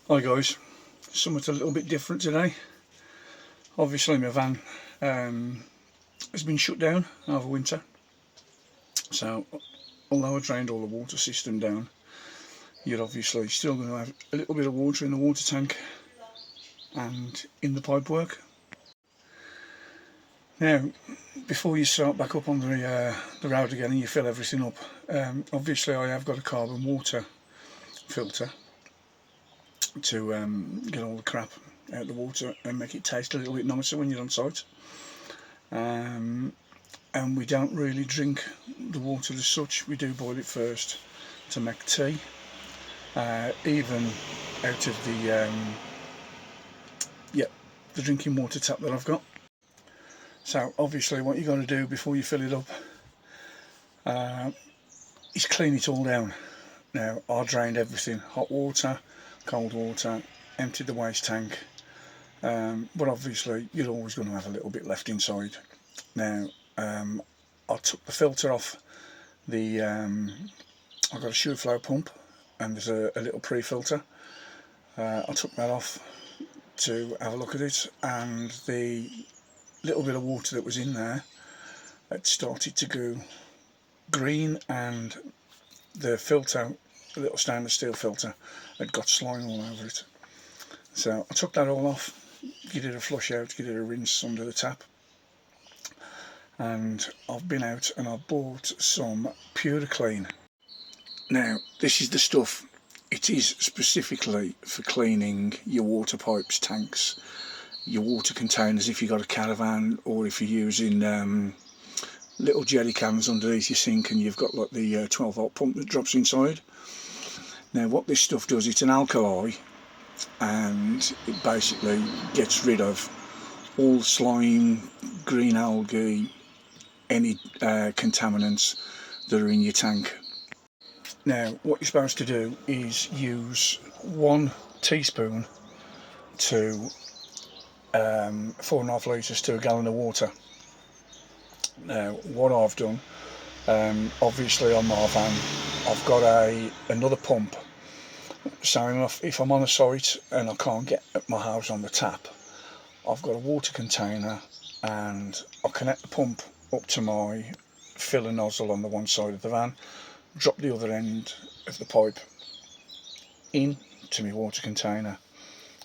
Hi guys, something a little bit different today. Obviously my van has been shut down over winter, so although I drained all the water system down, you're obviously still going to have a little bit of water in the water tank and in the pipe work. Now, before you start back up on the road again and you fill everything up, obviously I have got a carbon water filter to get all the crap out of the water and make it taste a little bit nicer when you're on site. And we don't really drink the water as such. We do boil it first to make tea, even out of the drinking water tap that I've got. So obviously what you got to do before you fill it up is clean it all down. Now I drained everything, hot water, cold water, emptied the waste tank, but obviously you're always going to have a little bit left inside. Now I took the filter off the I've got a Sureflow pump and there's a little pre-filter. I took that off to have a look at it, and the little bit of water that was in there had started to go green, and the filter, the little stainless steel filter, had got slime all over it. So I took that all off, give it a flush out, give it a rinse under the tap, and I've been out and I've bought some Puriclean. Now this is the stuff. It is specifically for cleaning your water pipes, tanks, your water containers if you've got a caravan, or if you're using little jerry cans underneath your sink and you've got like the 12 volt pump that drops inside. Now what this stuff does, it's an alkali, and it basically gets rid of all slime, green algae, any contaminants that are in your tank. Now what you're supposed to do is use 1 teaspoon to 4.5 litres to a gallon of water. Now what I've done, obviously on my van I've got another pump, so if I'm on a site and I can't get my house on the tap, I've got a water container and I connect the pump up to my filler nozzle on the one side of the van, drop the other end of the pipe into my water container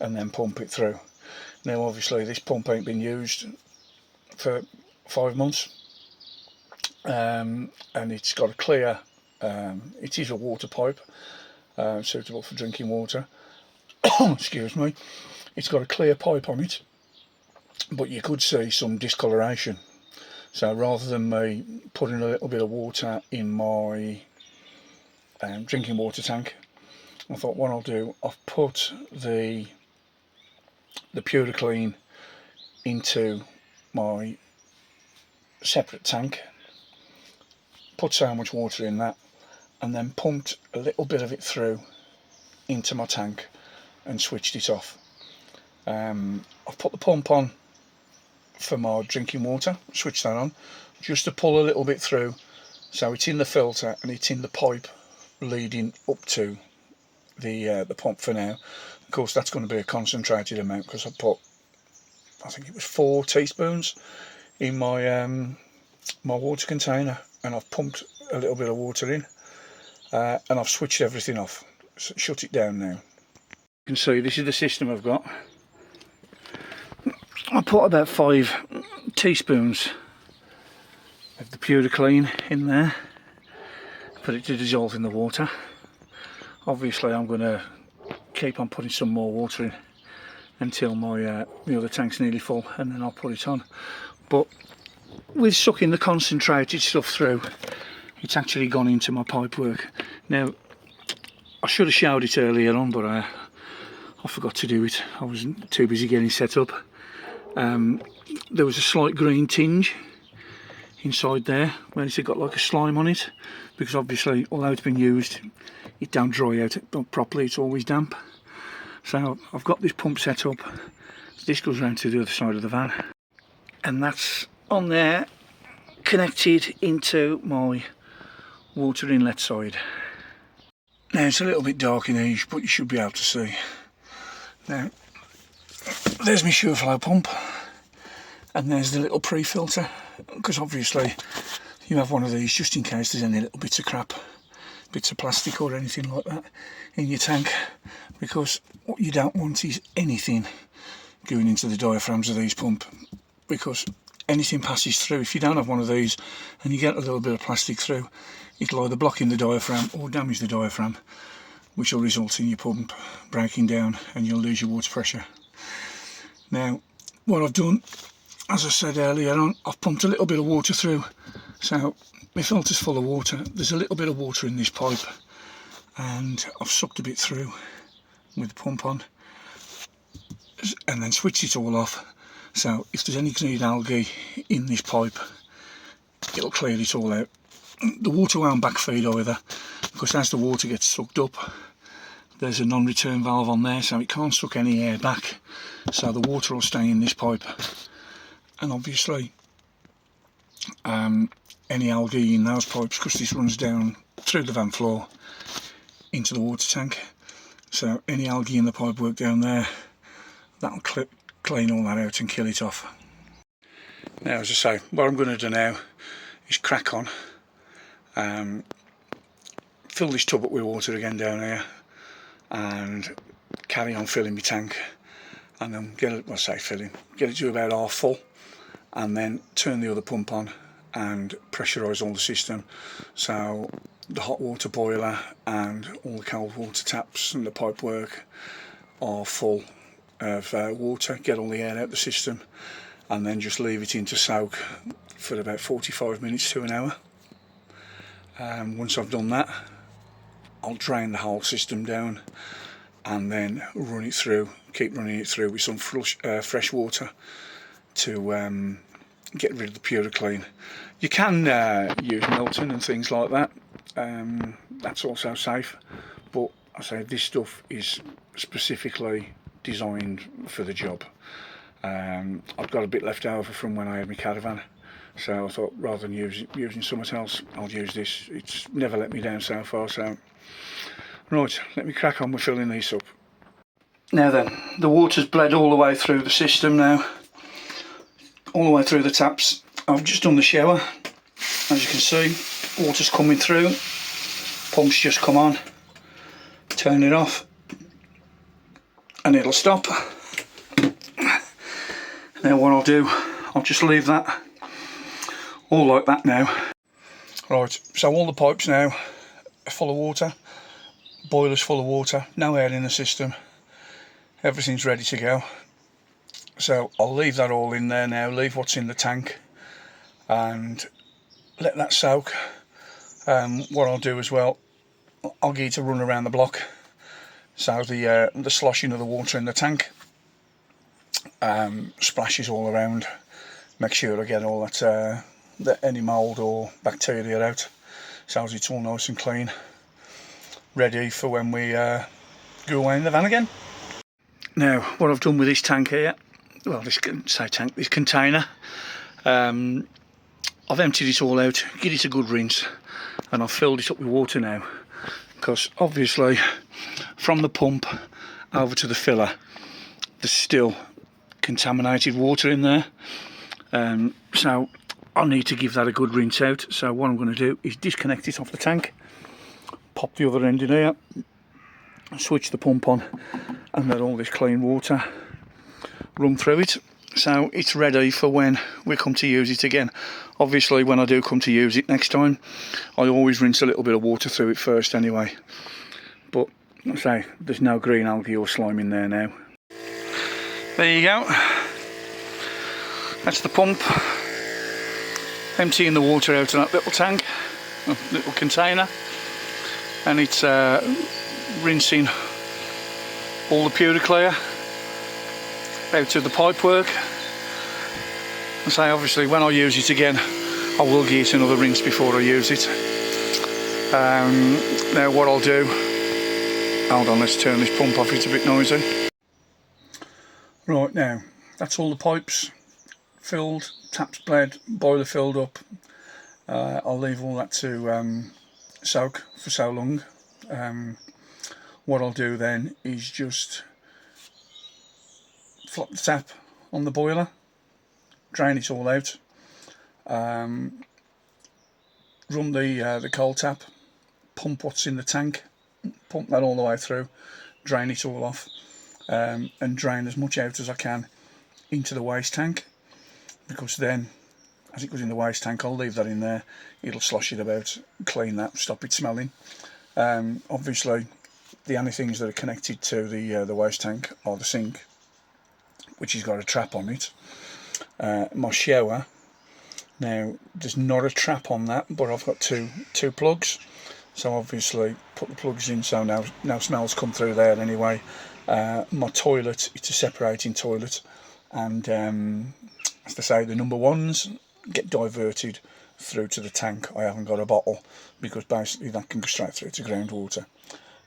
and then pump it through. Now obviously this pump ain't been used for 5 months, and it's got a clear, it is a water pipe, suitable for drinking water. Excuse me. It's got a clear pipe on it, but you could see some discoloration. So rather than me putting a little bit of water in my drinking water tank, I thought what I'll do, I've put the Puriclean into my separate tank, put so much water in that, and then pumped a little bit of it through into my tank and switched it off. I've put the pump on for my drinking water, switched that on just to pull a little bit through, so it's in the filter and it's in the pipe leading up to the pump for now. Of course that's going to be a concentrated amount because I put, I think it was 4 teaspoons in my my water container, and I've pumped a little bit of water in, and I've switched everything off, so shut it down now. You can see this is the system I've got. I put about 5 teaspoons of the Puriclean in there for it to dissolve in the water. Obviously I'm going to keep on putting some more water in until my other tank's nearly full, and then I'll put it on. But with sucking the concentrated stuff through, it's actually gone into my pipe work. Now I should have showered it earlier on, but I forgot to do it. I was too busy getting set up. There was a slight green tinge inside there where it's got like a slime on it, because obviously although it's been used, it don't dry out properly, it's always damp. So I've got this pump set up, this goes round to the other side of the van, and that's on there connected into my water inlet side. Now it's a little bit dark in here, but you should be able to see. Now, there's my Sureflow pump, and there's the little pre-filter, because obviously you have one of these just in case there's any little bits of crap, bits of plastic or anything like that in your tank, because what you don't want is anything going into the diaphragms of these pumps, because anything passes through. If you don't have one of these and you get a little bit of plastic through, it'll either block in the diaphragm or damage the diaphragm, which will result in your pump breaking down and you'll lose your water pressure. Now, what I've done, as I said earlier on, I've pumped a little bit of water through, so my filter's full of water. There's a little bit of water in this pipe, and I've sucked a bit through with the pump on, and then switched it all off. So if there's any green algae in this pipe, it'll clear it all out. The water won't backfeed either, because as the water gets sucked up, there's a non-return valve on there, so it can't suck any air back, so the water will stay in this pipe. And obviously any algae in those pipes, because this runs down through the van floor into the water tank, so any algae in the pipe work down there, that'll clean all that out and kill it off. Now, as I say, what I'm going to do now is crack on, fill this tub up with water again down here, and carry on filling my tank, and then get it to about half full, and then turn the other pump on and pressurise all the system, so the hot water boiler and all the cold water taps and the pipe work are full of water, get all the air out the system, and then just leave it in to soak for about 45 minutes to an hour. Once I've done that, I'll drain the whole system down and then run it through, keep running it through with some fresh water to get rid of the Puriclean. You can use Milton and things like that, that's also safe, but I say this stuff is specifically designed for the job. I've got a bit left over from when I had my caravan, so I thought rather than using something else, I'll use this. It's never let me down so far. So right, let me crack on with filling these up. Now then, the water's bled all the way through the system now, all the way through the taps. I've just done the shower, as you can see, water's coming through, pump's just come on, turn it off and it'll stop. Now what I'll do, I'll just leave that all like that now. Right, so all the pipes now are full of water, boiler's full of water, no air in the system, everything's ready to go. So I'll leave that all in there now, leave what's in the tank and let that soak. What I'll do as well, I'll get it to run around the block, so the sloshing of the water in the tank splashes all around, make sure I get all that any mould or bacteria out, so it's all nice and clean, ready for when we go away in the van again. Now what I've done with this tank here, well, this container, I've emptied it all out, give it a good rinse, and I've filled it up with water now, because obviously from the pump over to the filler there's still contaminated water in there, so I need to give that a good rinse out. So what I'm going to do is disconnect it off the tank, pop the other end in here, switch the pump on, and let all this clean water run through it, so it's ready for when we come to use it again. Obviously when I do come to use it next time, I always rinse a little bit of water through it first anyway, but I say there's no green algae or slime in there now. There you go, that's the pump emptying the water out of that little tank, little container, and it's rinsing all the Puriclear out of the pipe work. I say obviously when I use it again I will give it another rinse before I use it. Now what I'll do, hold on, let's turn this pump off, it's a bit noisy. Right, now that's all the pipes filled, taps bled, boiler filled up. I'll leave all that to soak for so long. What I'll do then is just flop the tap on the boiler, drain it all out, run the cold tap, pump what's in the tank, pump that all the way through, drain it all off, and drain as much out as I can into the waste tank, because then as it goes in the waste tank I'll leave that in there, it'll slosh it about, clean that, stop it smelling. Obviously the only things that are connected to the waste tank are the sink, which has got a trap on it, my shower. Now there's not a trap on that, but I've got two plugs, so obviously put the plugs in, so now smells come through there anyway. My toilet, it's a separating toilet, and as they say, the number ones get diverted through to the tank. I haven't got a bottle because basically that can go straight through to groundwater.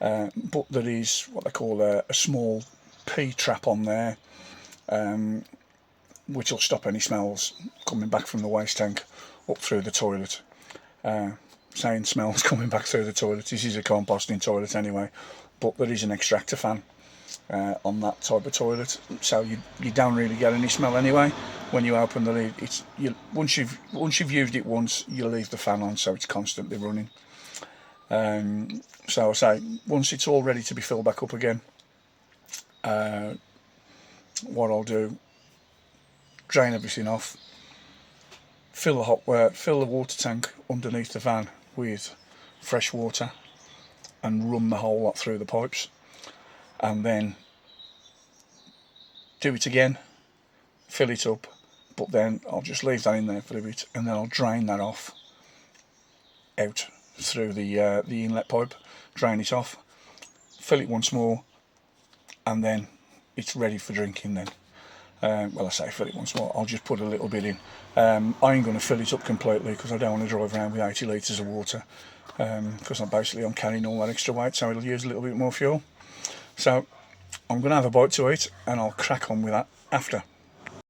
But there is what they call a small P trap on there, which will stop any smells coming back from the waste tank up through the toilet. Saying smells coming back through the toilet, this is a composting toilet anyway, but there is an extractor fan on that type of toilet, so you don't really get any smell anyway when you open the lid. Once you've used it once, you leave the fan on, so it's constantly running. So I say, once it's all ready to be filled back up again, what I'll do, drain everything off, fill the water tank underneath the van with fresh water, and run the whole lot through the pipes, and then do it again, fill it up, but then I'll just leave that in there for a bit, and then I'll drain that off out through the inlet pipe, drain it off, fill it once more, and then it's ready for drinking then. Well, I say fill it once more, I'll just put a little bit in. I ain't going to fill it up completely because I don't want to drive around with 80 litres of water, because I'm carrying all that extra weight, so it'll use a little bit more fuel. So I'm going to have a bite to eat and I'll crack on with that after.